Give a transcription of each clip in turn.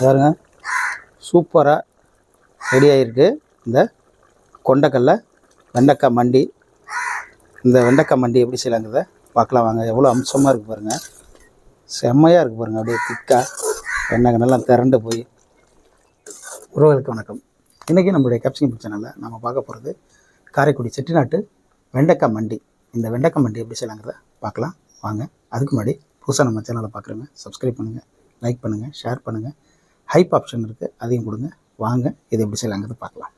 பாருங்க, சூப்பராக ரெடி ஆகிருக்கு இந்த கொண்டக்கடலை வெண்டைக்காய் மண்டி. இந்த வெண்டைக்காய் மண்டி எப்படி செய்யலாங்கிறத பார்க்கலாம் வாங்க. எவ்வளோ அம்சமாக இருக்குது பாருங்கள், செம்மையாக இருக்குது பாருங்கள். அப்படியே திக்காக வெண்ணெய் நல்லா திரண்டு போய். உறவுகளுக்கு வணக்கம். இன்றைக்கி நம்மளுடைய கேப்சிகம் சேனலில் நம்ம பார்க்க போகிறது காரைக்குடி செட்டிநாட்டு வெண்டைக்காய் மண்டி. இந்த வெண்டைக்காய் மண்டி எப்படி செய்யலாங்கிறத பார்க்கலாம் வாங்க. அதுக்கு முன்னாடி புதுசாக நம்ம சேனலை பார்க்குறேங்க, சப்ஸ்கிரைப் பண்ணுங்கள், லைக் பண்ணுங்கள், ஷேர் பண்ணுங்கள். ஹைப் ஆப்ஷன் இருக்குது, அதையும் கொடுங்க. வாங்க இது எப்படி செய்யலாங்கிறது பார்க்கலாம்.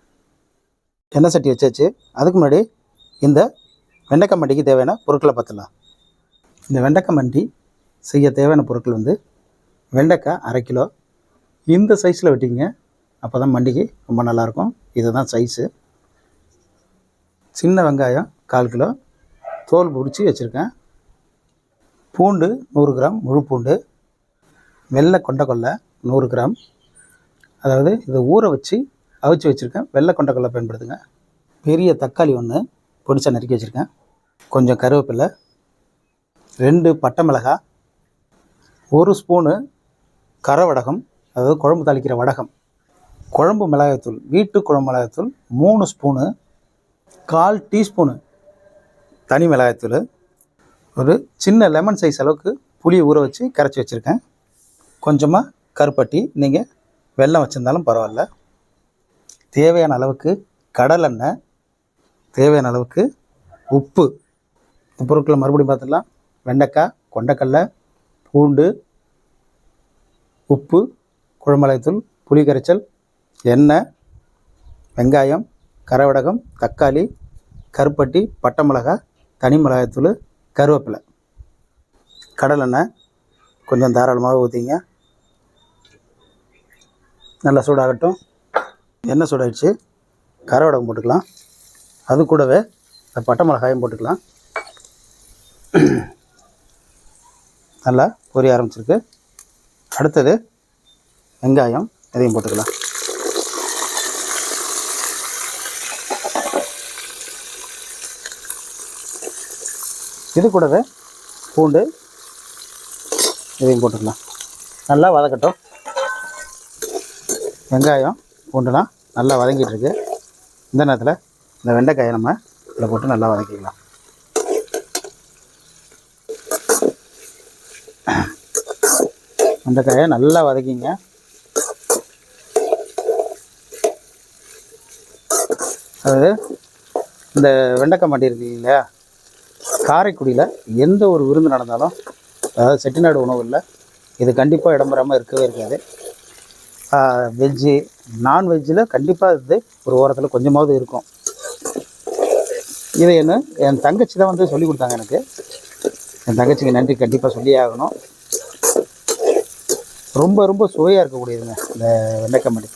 எண்ணெய் சட்டி வச்சாச்சு. அதுக்கு முன்னாடி இந்த வெண்டைக்காய் மண்டிக்கு தேவையான பொருட்களை பார்த்துடலாம். இந்த வெண்டைக்காய் மண்டி செய்ய தேவையான பொருட்கள் வெண்டைக்காய் 1/2 கிலோ. இந்த சைஸில் வெட்டிங்க, அப்போ தான் மண்டிக்கு ரொம்ப நல்லாயிருக்கும். இதுதான் சைஸு. சின்ன வெங்காயம் 1/4 கிலோ தோல் பிடிச்சி வச்சுருக்கேன். பூண்டு 100 கிராம் முழு பூண்டு. வெள்ளை கொண்டக்கடலை 100 கிராம், அதாவது இதை ஊற வச்சு அவிச்சு வச்சுருக்கேன். வெள்ளை கொண்டக்கடலை பயன்படுத்துங்க. பெரிய தக்காளி 1 பொடிசா நறுக்கி வச்சுருக்கேன். கொஞ்சம் கருவேப்பிலை, 2 பட்டை மிளகாய், 1 ஸ்பூனு கரவடகம், அதாவது குழம்பு தாளிக்கிற வடகம். குழம்பு மிளகாய்த்தூள், வீட்டு குழம்பு மிளகாய்த்தூள் 3 ஸ்பூனு, 1/4 டீஸ்பூனு தனி மிளகாய்த்தூள், ஒரு சின்ன லெமன் சைஸ் அளவுக்கு புளியை ஊற வச்சு கரைச்சி வச்சுருக்கேன். கொஞ்சமாக கருப்பட்டி, நீங்கள் வெல்லம் வச்சுருந்தாலும் பரவாயில்ல. தேவையான அளவுக்கு கடலெண்ணெய், தேவையான அளவுக்கு உப்பு. இந்த பொருட்களை மறுபடியும் பார்த்துடலாம். வெண்டைக்காய், கொண்டக்கடலை, பூண்டு, உப்பு, குழம்புமிளகாய்த்தூள், புளி கரைச்சல், எண்ணெய், வெங்காயம், கரவடகம், தக்காளி, கருப்பட்டி, பட்டை மிளகாய், தனி மிளகாய்த்தூள், கருவேப்பிலை, கடலெண்ணெய் கொஞ்சம் தாராளமாக ஊற்றிங்க. நல்லா சூடாகட்டும். எண்ணெய் சூடாகிடுச்சு. கரவடகம் போட்டுக்கலாம். அது கூடவே பட்டை மிளகாயும் போட்டுக்கலாம். நல்லா பொரிய ஆரம்பிச்சிருக்கு. அடுத்தது வெங்காயம், இதையும் போட்டுக்கலாம். இது கூடவே பூண்டு, இதையும் போட்டுக்கலாம். நல்லா வதக்கட்டும். வெங்காயம் பூண்டுலாம் நல்லா வதங்கிட்டுருக்கு. இந்த நேரத்தில் இந்த வெண்டைக்காயை நம்ம இதில் போட்டு நல்லா வதக்கிக்கலாம். வெண்டைக்காயை நல்லா வதக்கிங்க. அதாவது இந்த வெண்டைக்காய் மண்டி இருக்கு இல்லையா, காரைக்குடியில் எந்த ஒரு விருந்து நடந்தாலும், அதாவது செட்டிநாடு உணவில் இது கண்டிப்பாக இடம்பெறாமல் இருக்கவே இருக்காது. வெஜ்ஜு, நான்வெஜ்ஜில் கண்டிப்பாக இது ஒரு ஓரத்தில் கொஞ்சமாவது இருக்கும். இதை என் தங்கச்சி தான் சொல்லி கொடுத்தாங்க எனக்கு. என் தங்கச்சிக்கு நன்றி கண்டிப்பாக சொல்லியே ஆகணும். ரொம்ப ரொம்ப சுவையாக இருக்கக்கூடியதுங்க இந்த வெண்டைக்காய் மண்டி.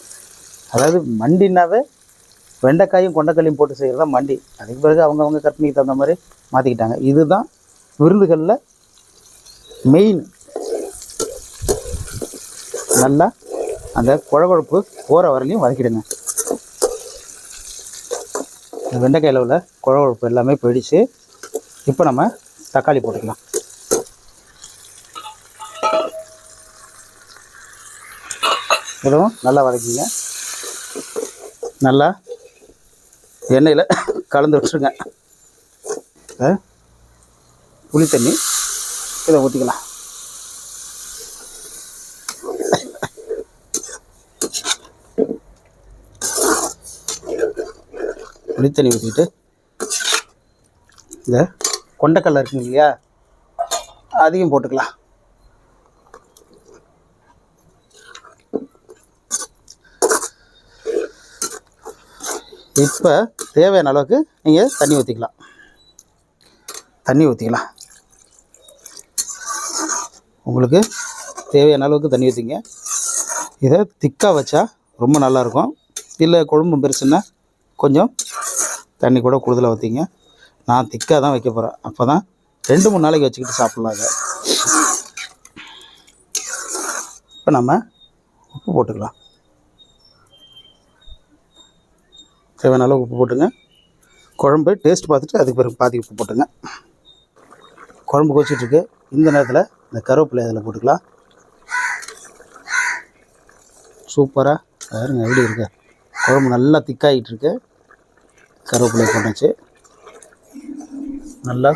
அதாவது மண்டினாவே வெண்டைக்காயும் கொண்டக்கல்லையும் போட்டு செய்கிறது தான் மண்டி. அதுக்கு பிறகு அவங்கவுங்க கற்பனைக்கு தகுந்த மாதிரி மாற்றிக்கிட்டாங்க. இதுதான் விருந்துகளில் மெயின். நல்லா அந்த குழகுழப்பு போகிற வரலையும் வதக்கிடுங்க. இந்த வெண்டைக்காயில் உள்ள குழகுழப்பு எல்லாமே போயிடுச்சு. இப்போ நம்ம தக்காளி போட்டுக்கலாம். இதுவும் நல்லா வதக்கிங்க. நல்லா எண்ணெயில் கலந்து வச்சுருங்க. புளி தண்ணி இதை ஊற்றிக்கலாம். புளி தண்ணி ஊற்றிட்டு இந்த கொண்டக்கடலை இருக்குங்க இல்லையா, அதையும் போட்டுக்கலாம். இப்போ தேவையான அளவுக்கு நீங்கள் தண்ணி ஊற்றிக்கலாம். உங்களுக்கு தேவையான அளவுக்கு தண்ணி ஊற்றிங்க. இதை திக்காக வச்சா ரொம்ப நல்லாயிருக்கும். இல்லை குழம்பு பெருசுன்னா கொஞ்சம் தண்ணி கூட கூடுதலாக ஊற்றிங்க. நான் திக்காக தான் வைக்க போகிறேன். அப்போ தான் 2-3 நாளைக்கு வச்சுக்கிட்டு சாப்பிட்லாம். இதை இப்போ நம்ம உப்பு போட்டுக்கலாம். தேவையான அளவு உப்பு போட்டுங்க. குழம்பு டேஸ்ட் பார்த்துட்டு அதுக்கு பிறகு பாதி உப்பு போட்டுங்க. குழம்பு கொதிச்சிட்ருக்கு. இந்த நேரத்தில் இந்த கருவேப்பிலை இதில் போட்டுக்கலாம். சூப்பராக பாருங்க எப்படி இருக்கு. குழம்பு நல்லா திக்காகிட்டு இருக்கு. கருவேப்பிலையை போட்டாச்சு. நல்லா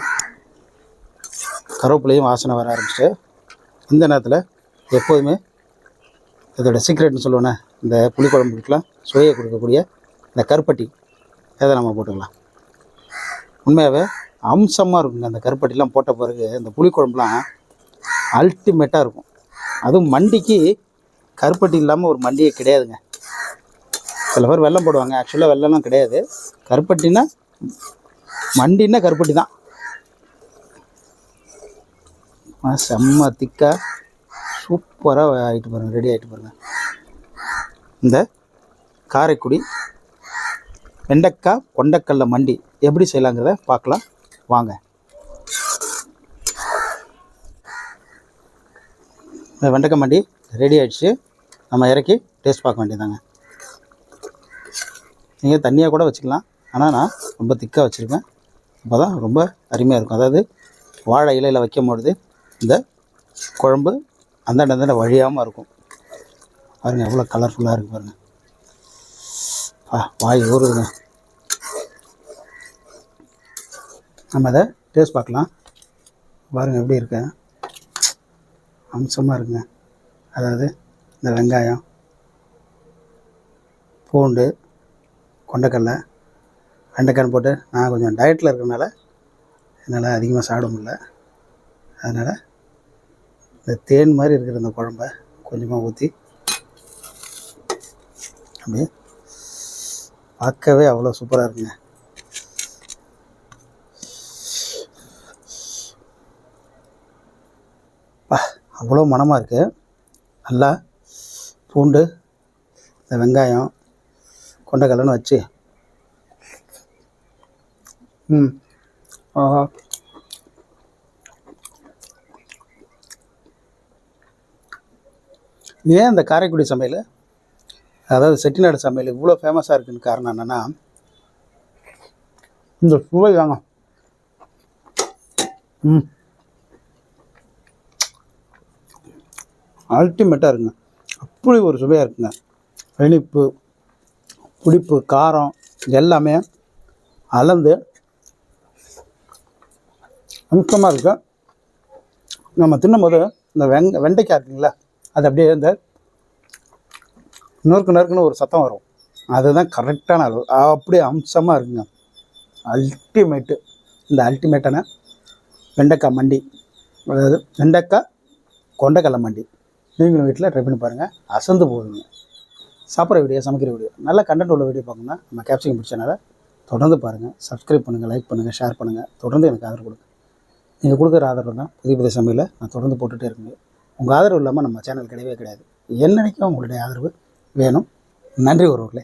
கருவேப்பிலையும் வாசனை வர ஆரம்பிச்சு. இந்த நேரத்தில் எப்போதுமே இதோட சீக்ரெட்னு சொல்லுவேன்னே, இந்த புளிக்குழம்புக்கெலாம் சுவையை கொடுக்கக்கூடிய இந்த கருப்பட்டி அதை நம்ம போட்டுக்கலாம். உண்மையாகவே அம்சமாக இருக்குங்க. அந்த கருப்பட்டிலாம் போட்ட பிறகு இந்த புளிக்குழம்புலாம் அல்டிமேட்டாக இருக்கும். அதுவும் மண்டிக்கு கருப்பட்டி இல்லாமல் ஒரு மண்டியே கிடையாதுங்க. சில பேர் வெல்லம் போடுவாங்க, ஆக்சுவலாக வெல்லம்லாம் கிடையாது. கருப்பட்டினா மண்டின்னா கருப்பட்டி தான். செம்ம திக்காக சூப்பராக ஆகிட்டு பாருங்கள், ரெடி ஆகிட்டு பாருங்கள். இந்த காரைக்குடி வெண்டைக்காய் கொண்டைக்கடலை மண்டி எப்படி செய்யலாங்கிறத பார்க்கலாம் வாங்க. இந்த வெண்டைக்காய் மண்டி ரெடி ஆகிடுச்சு. நம்ம இறக்கி டேஸ்ட் பார்க்க வேண்டியதாங்க. நீங்கள் தண்ணியாக கூட வச்சுக்கலாம், ஆனால் நான் ரொம்ப திக்காக வச்சுருக்கேன். அப்போ தான் ரொம்ப அருமையாக இருக்கும். அதாவது வாழை இலையில் வைக்கும் பொழுது இந்த குழம்பு அந்தாண்ட வழியாமல் இருக்கும். பாருங்கள் எவ்வளோ கலர்ஃபுல்லாக இருக்குது பாருங்கள். வாய் ஊறுதுங்க. நம்ம அதை டேஸ்ட் பார்க்கலாம். பாருங்கள் எப்படி இருக்கு, அம்சமாக இருக்குங்க. அதாவது இந்த வெங்காயம், பூண்டு, கொண்டைக்கடலை, வெண்டைக்காய் போட்டு நான் கொஞ்சம் டயட்டில் இருக்கிறனால என்னால் அதிகமாக சாப்பிட முடியல. அதனால் இந்த தேன் மாதிரி இருக்கிற இந்த குழம்ப கொஞ்சமாக ஊற்றி அப்படியே பார்க்கவே அவ்வளோ சூப்பராக இருக்குங்க. அவ்வளோ மணமாக இருக்குது. நல்லா பூண்டு, இந்த வெங்காயம், கொண்டைக்கடலைன்னு வச்சு ஏன் இந்த காரைக்குடி சமையல், அதாவது செட்டிநாடு சமையல் இவ்வளோ ஃபேமஸாக இருக்குன்னு காரணம் என்னென்னா இந்த சுவை தாங்க. அல்டிமேட்டாக இருக்குங்க. அப்படி ஒரு சுவையாக இருக்குங்க. இனிப்பு, புளிப்பு, காரம் எல்லாமே அளந்து அம்சமாக இருக்குது. நம்ம தின்னும்போது இந்த வெண்டைக்காய் இருக்குங்களா, அது அப்படியே இந்த நொறுக்குன்னு ஒரு சத்தம் வரும். அதுதான் கரெக்டான அளவு. அப்படியே அம்சமாக இருக்குங்க. அல்டிமேட்டு. இந்த அல்டிமேட்டான வெண்டைக்காய் மண்டி, அதாவது வெண்டைக்காய் கொண்டைக்கடலை மண்டி நீங்களும் வீட்டில் ட்ரை பண்ணி பாருங்கள். அசந்து போகுதுங்க. சாப்பிட்ற வீடியோ, சமைக்கிற வீடியோ, நல்ல கண்டென்ட் உள்ள வீடியோ பார்க்கணுன்னா நம்ம கேப்சிகம் பிடிச்சனால தொடர்ந்து பாருங்கள். சப்ஸ்கிரைப் பண்ணுங்கள், லைக் பண்ணுங்கள், ஷேர் பண்ணுங்கள். தொடர்ந்து எனக்கு ஆதரவு கொடுங்க. நீங்கள் கொடுக்குற ஆதரவு தான் புதிய புதிய சமையலை நான் தொடர்ந்து போட்டுகிட்டே இருக்குங்க. உங்கள் ஆதரவு இல்லாமல் நம்ம சேனல் கிடையவே கிடையாது. என்னைக்கும் உங்களுடைய ஆதரவு வேணும். நன்றி உறவுகளே.